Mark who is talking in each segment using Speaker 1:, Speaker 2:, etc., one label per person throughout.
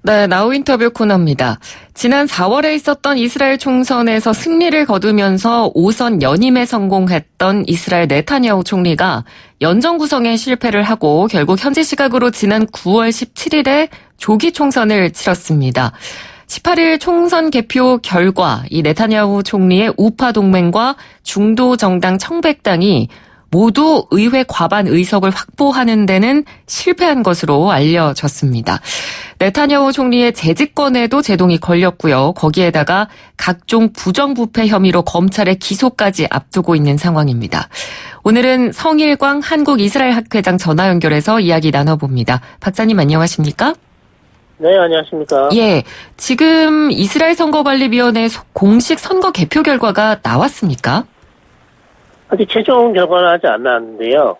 Speaker 1: 네, 나우 인터뷰 코너입니다. 지난 4월에 있었던 이스라엘 총선에서 승리를 거두면서 5선 연임에 성공했던 이스라엘 네타냐후 총리가 연정 구성에 실패를 하고 결국 현지 시각으로 지난 9월 17일에 조기 총선을 치렀습니다. 18일 총선 개표 결과 이 네타냐후 총리의 우파 동맹과 중도 정당 청백당이 모두 의회 과반 의석을 확보하는 데는 실패한 것으로 알려졌습니다. 네타냐후 총리의 재집권에도 제동이 걸렸고요. 거기에다가 각종 부정부패 혐의로 검찰의 기소까지 앞두고 있는 상황입니다. 오늘은 성일광 한국-이스라엘-학회장 전화 연결해서 이야기 나눠봅니다. 박사님 안녕하십니까?
Speaker 2: 네, 안녕하십니까?
Speaker 1: 예, 지금 이스라엘 선거관리위원회 공식 선거 개표 결과가 나왔습니까?
Speaker 2: 아직 최종 결과는 아직 안 나왔는데요.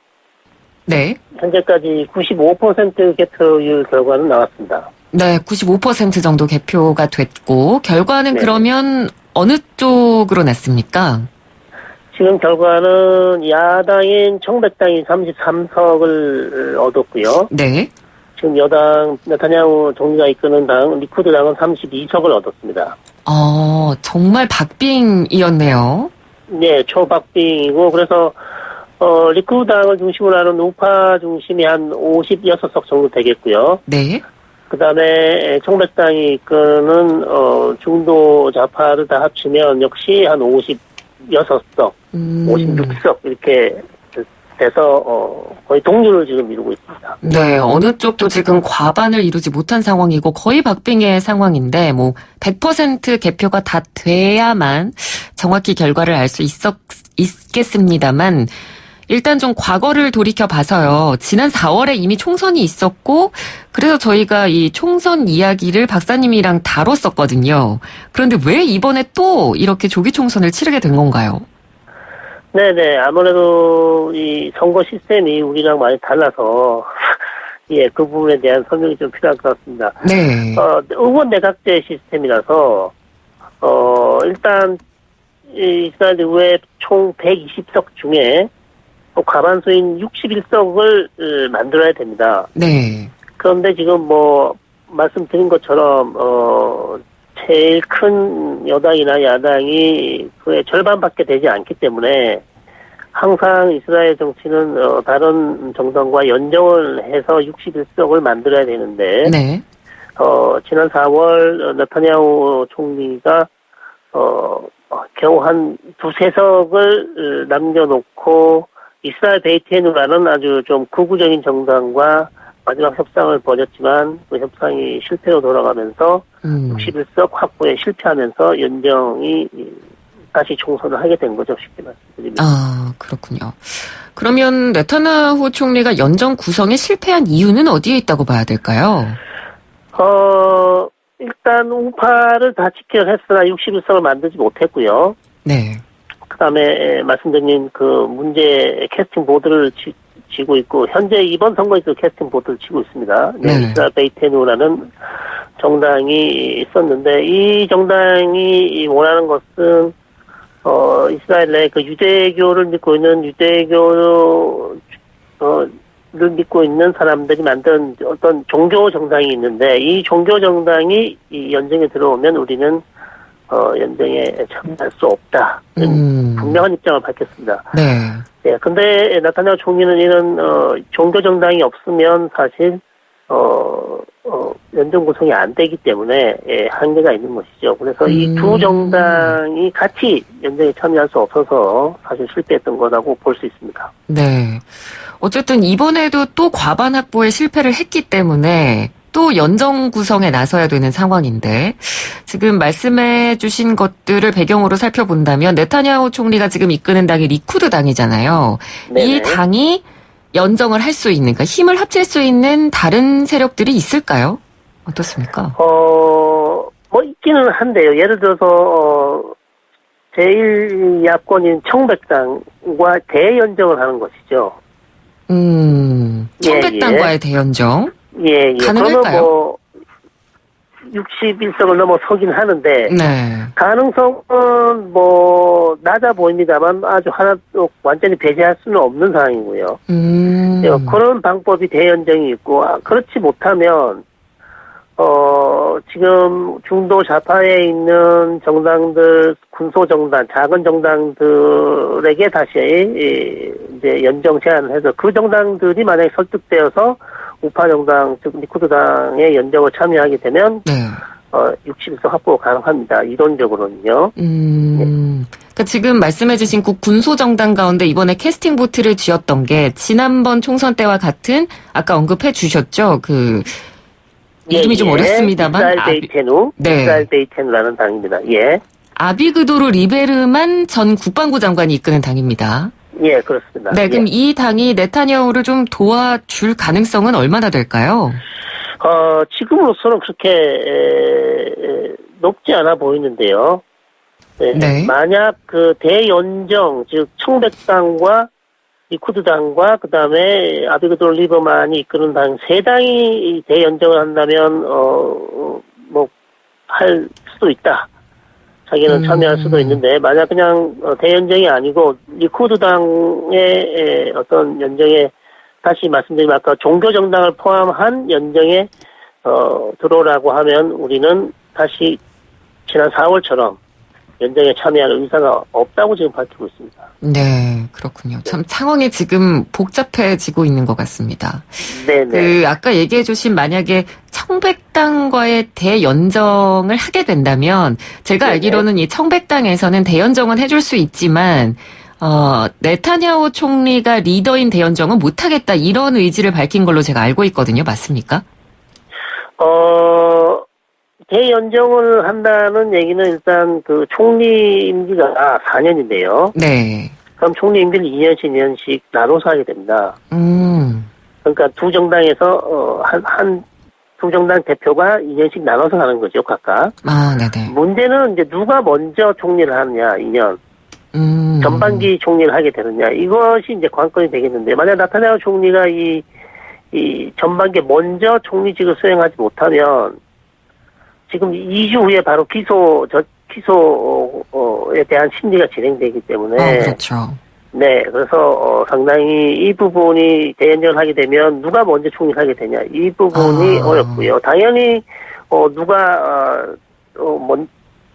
Speaker 1: 네.
Speaker 2: 현재까지 95% 개표율 결과는 나왔습니다.
Speaker 1: 네, 95% 정도 개표가 됐고 결과는
Speaker 2: 네.
Speaker 1: 그러면 어느 쪽으로 났습니까?
Speaker 2: 지금 결과는 야당인 청백당이 33석을 얻었고요.
Speaker 1: 네.
Speaker 2: 지금 여당 네타냐후 총리가 이끄는 당 리쿠드당은 32석을 얻었습니다.
Speaker 1: 정말 박빙이었네요.
Speaker 2: 네, 초박빙이고 그래서 리쿠드당을 중심으로 하는 우파 중심이 한 56석 정도 되겠고요.
Speaker 1: 네.
Speaker 2: 그다음에 청백당이 이끄는 중도 좌파를 다 합치면 역시 한 56석, 56석 이렇게 돼서 거의 동률을 지금 이루고 있습니다.
Speaker 1: 네, 어느 쪽도 지금 과반을 이루지 못한 상황이고 거의 박빙의 상황인데 100% 개표가 다 돼야만 정확히 결과를 알 수 있겠습니다만 일단 좀 과거를 돌이켜 봐서요. 지난 4월에 이미 총선이 있었고 그래서 저희가 이 총선 이야기를 박사님이랑 다뤘었거든요. 그런데 왜 이번에 또 이렇게 조기 총선을 치르게 된 건가요?
Speaker 2: 네네, 아무래도 이 선거 시스템이 우리랑 많이 달라서 예, 그 부분에 대한 설명이 좀 필요할 것 같습니다.
Speaker 1: 네.
Speaker 2: 의원 내각제 시스템이라서 일단 이스라엘 의회 총 120석 중에 과반수인 61석을 만들어야 됩니다.
Speaker 1: 네.
Speaker 2: 그런데 지금 말씀드린 것처럼 제일 큰 여당이나 야당이 그의 절반밖에 되지 않기 때문에 항상 이스라엘 정치는 다른 정당과 연정을 해서 61석을 만들어야 되는데
Speaker 1: 네.
Speaker 2: 지난 4월 네타냐후 총리가 겨우 한 두세 석을 남겨놓고 이스라엘 베이트에누라는 아주 좀 극우적인 정당과 마지막 협상을 벌였지만 그 협상이 실패로 돌아가면서 61석 확보에 실패하면서 연정이 다시 총선을 하게 된 거죠. 쉽게 말씀드리면.
Speaker 1: 아, 그렇군요. 그러면 네타냐후 총리가 연정 구성에 실패한 이유는 어디에 있다고 봐야 될까요?
Speaker 2: 일단 우파를 다 지켜냈으나 61석을 만들지 못했고요.
Speaker 1: 네.
Speaker 2: 그다음에 말씀드린 그 문제 캐스팅 보드를 지고 있고 현재 이번 선거에서 캐스팅 보드를 치고 있습니다. 네. 이스라엘 베이테누라는 정당이 있었는데 이 정당이 원하는 것은 이스라엘 내 그 유대교를 믿고 있는 를 믿고 있는 사람들이 만든 어떤 종교 정당이 있는데 이 종교 정당이 이 연정에 들어오면 우리는 연정에 참여할 수 없다. 분명한 입장을 밝혔습니다.
Speaker 1: 네.
Speaker 2: 예, 근데 네타냐후 총리는 이런 종교 정당이 없으면 사실 연정 구성이 안 되기 때문에 한계가 있는 것이죠. 그래서 이 두 정당이 같이 연정에 참여할 수 없어서 사실 실패했던 거라고 볼 수 있습니다.
Speaker 1: 네. 어쨌든 이번에도 또 과반 확보에 실패를 했기 때문에 또 연정 구성에 나서야 되는 상황인데 지금 말씀해 주신 것들을 배경으로 살펴본다면 네타냐후 총리가 지금 이끄는 당이 리쿠드 당이잖아요. 네네. 이 당이 연정을 할 수 있는, 그러니까 힘을 합칠 수 있는 다른 세력들이 있을까요? 어떻습니까?
Speaker 2: 있기는 한데요. 예를 들어서 제일 야권인 청백당과 대연정을 하는 것이죠.
Speaker 1: 청백당과의 대연정?
Speaker 2: 예.
Speaker 1: 가능할까요?
Speaker 2: 61석을 넘어서긴 하는데,
Speaker 1: 네.
Speaker 2: 가능성은 낮아 보입니다만 아주 하나도 완전히 배제할 수는 없는 상황이고요. 그런 방법이 대연정이 있고, 그렇지 못하면, 지금 중도 좌파에 있는 정당들, 군소정당, 작은 정당들에게 다시, 이제 연정 제안을 해서 그 정당들이 만약에 설득되어서 우파 정당, 즉, 리쿠드당의 연정을 참여하게 되면,
Speaker 1: 네.
Speaker 2: 60석 확보 가능합니다. 이론적으로는요.
Speaker 1: 그러니까 지금 말씀해주신 군소정당 가운데 이번에 캐스팅 보트를 쥐었던 게 지난번 총선 때와 같은 아까 언급해 주셨죠. 이름이 좀 어렵습니다만.
Speaker 2: 이스라엘 베이테누.
Speaker 1: 네.
Speaker 2: 이스라엘 베이테누라는 당입니다. 예.
Speaker 1: 아비그도르 리베르만 전 국방부 장관이 이끄는 당입니다.
Speaker 2: 예, 그렇습니다.
Speaker 1: 네, 그럼
Speaker 2: 예.
Speaker 1: 이 당이 네타냐후를 좀 도와줄 가능성은 얼마나 될까요?
Speaker 2: 지금으로서는 그렇게 높지 않아 보이는데요.
Speaker 1: 네.
Speaker 2: 만약 그 대연정, 즉 청백당과 리쿠드당과 그다음에 아비그도르 리버만이 이끄는 당 세 당이 대연정을 한다면 뭐 할 수도 있다. 자기는 참여할 수도 있는데 만약 그냥 대연정이 아니고 리쿠드당의 어떤 연정에 다시 말씀드리면 아까 종교정당을 포함한 연정에 들어오라고 하면 우리는 다시 지난 4월처럼 연정에 참여할 의사가 없다고 지금 밝히고 있습니다.
Speaker 1: 네, 그렇군요. 참 상황이 지금 복잡해지고 있는 것 같습니다.
Speaker 2: 네네.
Speaker 1: 아까 얘기해 주신 만약에 청백당과의 대연정을 하게 된다면 제가
Speaker 2: 네네.
Speaker 1: 알기로는 이 청백당에서는 대연정은 해줄 수 있지만 네타냐후 총리가 리더인 대연정은 못하겠다 이런 의지를 밝힌 걸로 제가 알고 있거든요. 맞습니까?
Speaker 2: 대연정을 한다는 얘기는 일단 그 총리 임기가 4년인데요.
Speaker 1: 네.
Speaker 2: 그럼 총리 임기를 2년씩 2년씩 나눠서 하게 됩니다. 그러니까 두 정당에서 두 정당 대표가 2년씩 나눠서 하는 거죠, 각각.
Speaker 1: 아, 네네.
Speaker 2: 문제는 이제 누가 먼저 총리를 하느냐, 2년. 전반기 총리를 하게 되느냐, 이것이 이제 관건이 되겠는데, 만약 나타냐후 총리가 이 전반기에 먼저 총리직을 수행하지 못하면, 지금 2주 후에 바로 기소에 대한 심리가 진행되기 때문에.
Speaker 1: 그렇죠.
Speaker 2: 네, 그래서 상당히 이 부분이 대연정을 하게 되면 누가 먼저 총리를 하게 되냐 이 부분이 어렵고요. 당연히 누가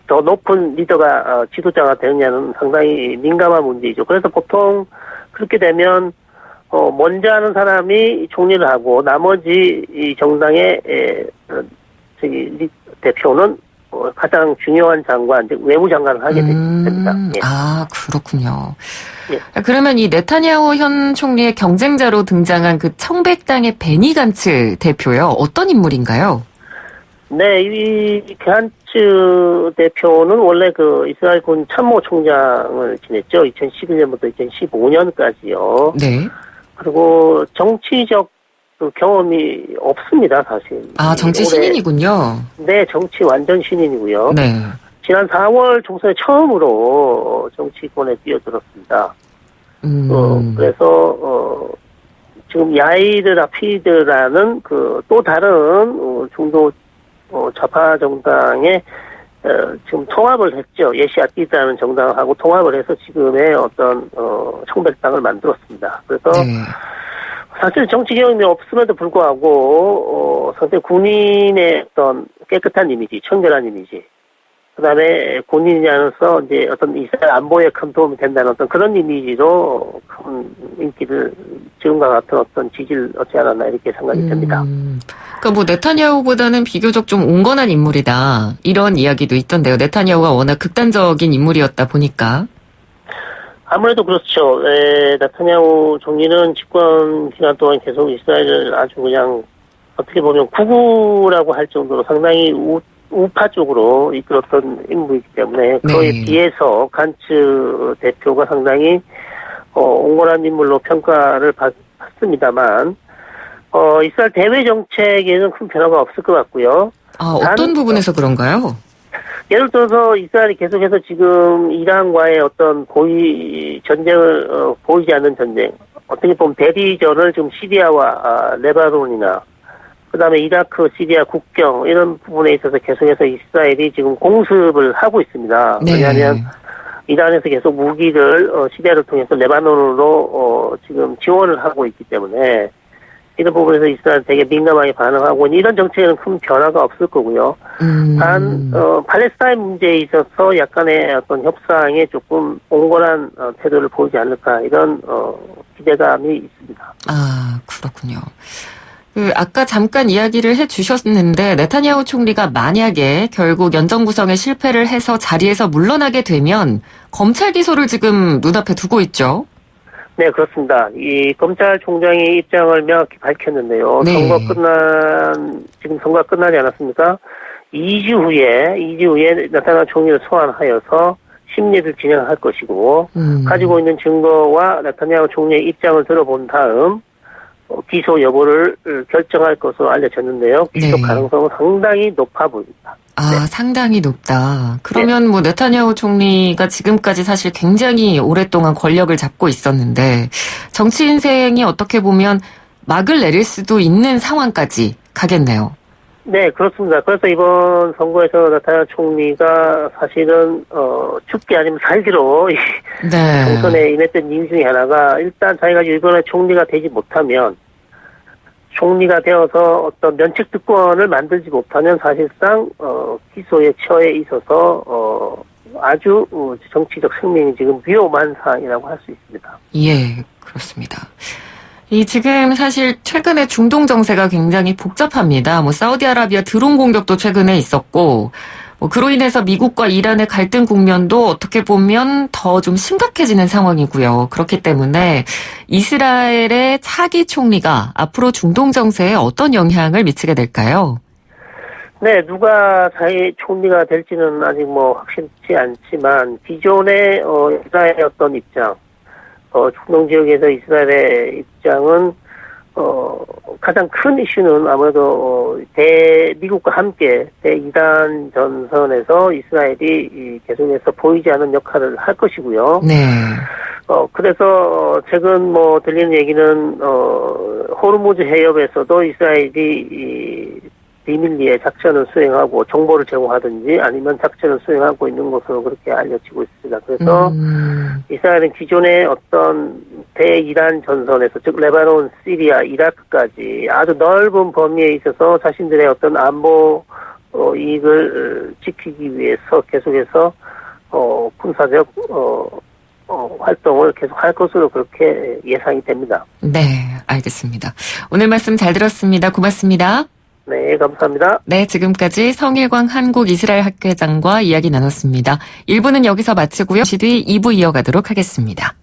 Speaker 2: 더 높은 리더가 지도자가 되느냐는 상당히 민감한 문제이죠. 그래서 보통 그렇게 되면 먼저 하는 사람이 총리를 하고 나머지 이 정당의 대표는 가장 중요한 장관, 즉 외무장관을 하게 됩니다. 예.
Speaker 1: 아, 그렇군요.
Speaker 2: 예.
Speaker 1: 그러면 이 네타냐후 현 총리의 경쟁자로 등장한 그 청백당의 베니 간츠 대표요. 어떤 인물인가요?
Speaker 2: 네, 이 간츠 대표는 원래 그 이스라엘 군 참모총장을 지냈죠. 2011년부터 2015년까지요.
Speaker 1: 네.
Speaker 2: 그리고 정치적 그 경험이 없습니다, 사실.
Speaker 1: 아, 정치 신인이군요.
Speaker 2: 네, 정치 완전 신인이고요.
Speaker 1: 네.
Speaker 2: 지난 4월 총선에 처음으로 정치권에 뛰어들었습니다. 그래서 지금 야이르 라피드라는 그 또 다른 중도 좌파 정당에 지금 통합을 했죠. 예시아티드라는 정당하고 통합을 해서 지금의 어떤 청백당을 만들었습니다. 그래서
Speaker 1: 네.
Speaker 2: 사실 정치 경험이 없음에도 불구하고 상당히 군인의 어떤 깨끗한 이미지, 청결한 이미지, 그다음에 군인이라서 이제 어떤 이스라엘 안보에 큰 도움이 된다는 어떤 그런 이미지로 큰 인기를 지금과 같은 어떤 지지를 얻지 않았나 이렇게 생각이 됩니다.
Speaker 1: 그러니까 뭐 네타냐후보다는 비교적 좀 온건한 인물이다 이런 이야기도 있던데요. 네타냐후가 워낙 극단적인 인물이었다 보니까.
Speaker 2: 아무래도 그렇죠. 네타냐후 총리는 집권 기간 동안 계속 이스라엘을 아주 그냥 어떻게 보면 구구라고 할 정도로 상당히 우파 쪽으로 이끌었던 인물이기 때문에 그에 비해서 간츠 대표가 상당히 온건한 인물로 평가를 받습니다만 이스라엘 대외 정책에는 큰 변화가 없을 것 같고요.
Speaker 1: 아, 어떤 부분에서 그런가요?
Speaker 2: 예를 들어서 이스라엘이 계속해서 지금 이란과의 어떤 전쟁을 보이지 않는 전쟁, 어떻게 보면 대리전을 지금 시리아와 레바논이나 그다음에 이라크, 시리아 국경 이런 부분에 있어서 계속해서 이스라엘이 지금 공습을 하고 있습니다.
Speaker 1: 네.
Speaker 2: 왜냐하면 이란에서 계속 무기를 시리아를 통해서 레바논으로 지금 지원을 하고 있기 때문에 이런 부분에서 이스라엘 되게 민감하게 반응하고 이런 정책에는 큰 변화가 없을 거고요. 단 팔레스타인 문제에 있어서 약간의 어떤 협상에 조금 온건한 태도를 보이지 않을까 이런 기대감이 있습니다.
Speaker 1: 아, 그렇군요. 아까 잠깐 이야기를 해주셨는데 네타냐후 총리가 만약에 결국 연정 구성에 실패를 해서 자리에서 물러나게 되면 검찰 기소를 지금 눈앞에 두고 있죠.
Speaker 2: 네, 그렇습니다. 이 검찰총장이 입장을 명확히 밝혔는데요.
Speaker 1: 네.
Speaker 2: 지금 선거가 끝나지 않았습니까? 2주 후에 네타냐후 총리를 소환하여서 심리를 진행할 것이고, 가지고 있는 증거와 네타냐후 총리의 입장을 들어본 다음, 기소 여부를 결정할 것으로 알려졌는데요. 기소
Speaker 1: 네.
Speaker 2: 가능성은 상당히 높아 보입니다.
Speaker 1: 아,
Speaker 2: 네.
Speaker 1: 상당히 높다. 그러면 뭐 네타냐후 총리가 지금까지 사실 굉장히 오랫동안 권력을 잡고 있었는데 정치 인생이 어떻게 보면 막을 내릴 수도 있는 상황까지 가겠네요.
Speaker 2: 네, 그렇습니다. 그래서 이번 선거에서 네타냐후 총리가 사실은 죽기 아니면 살기로
Speaker 1: 네.
Speaker 2: 총선에 임했던 이유 중에 하나가 일단 자기가 이번에 총리가 되지 못하면 총리가 되어서 어떤 면책 특권을 만들지 못하면 사실상 기소에 처해 있어서 아주 정치적 생명이 지금 위험한 상황이라고 할 수 있습니다.
Speaker 1: 예, 그렇습니다. 지금 사실 최근에 중동 정세가 굉장히 복잡합니다. 뭐 사우디아라비아 드론 공격도 최근에 있었고 그로 인해서 미국과 이란의 갈등 국면도 어떻게 보면 더 좀 심각해지는 상황이고요. 그렇기 때문에 이스라엘의 차기 총리가 앞으로 중동 정세에 어떤 영향을 미치게 될까요?
Speaker 2: 네, 누가 자기 총리가 될지는 아직 확실치 않지만 기존의 이스라엘의 어떤 입장, 중동 지역에서 이스라엘의 입장은 가장 큰 이슈는 아무래도 미국과 함께 대이란 전선에서 이스라엘이 계속해서 보이지 않는 역할을 할 것이고요.
Speaker 1: 네.
Speaker 2: 그래서 최근 들리는 얘기는 호르무즈 해협에서도 이스라엘이 비밀리에 작전을 수행하고 정보를 제공하든지 아니면 작전을 수행하고 있는 것으로 그렇게 알려지고 있습니다. 그래서 이스라엘은 기존의 어떤 대이란 전선에서 즉 레바논, 시리아, 이라크까지 아주 넓은 범위에 있어서 자신들의 어떤 안보 이익을 지키기 위해서 계속해서 군사적 활동을 계속할 것으로 그렇게 예상이 됩니다.
Speaker 1: 네, 알겠습니다. 오늘 말씀 잘 들었습니다. 고맙습니다.
Speaker 2: 네, 감사합니다.
Speaker 1: 네, 지금까지 성일광 한국-이스라엘 학회장과 이야기 나눴습니다. 1부는 여기서 마치고요. 잠시 뒤 2부 이어가도록 하겠습니다.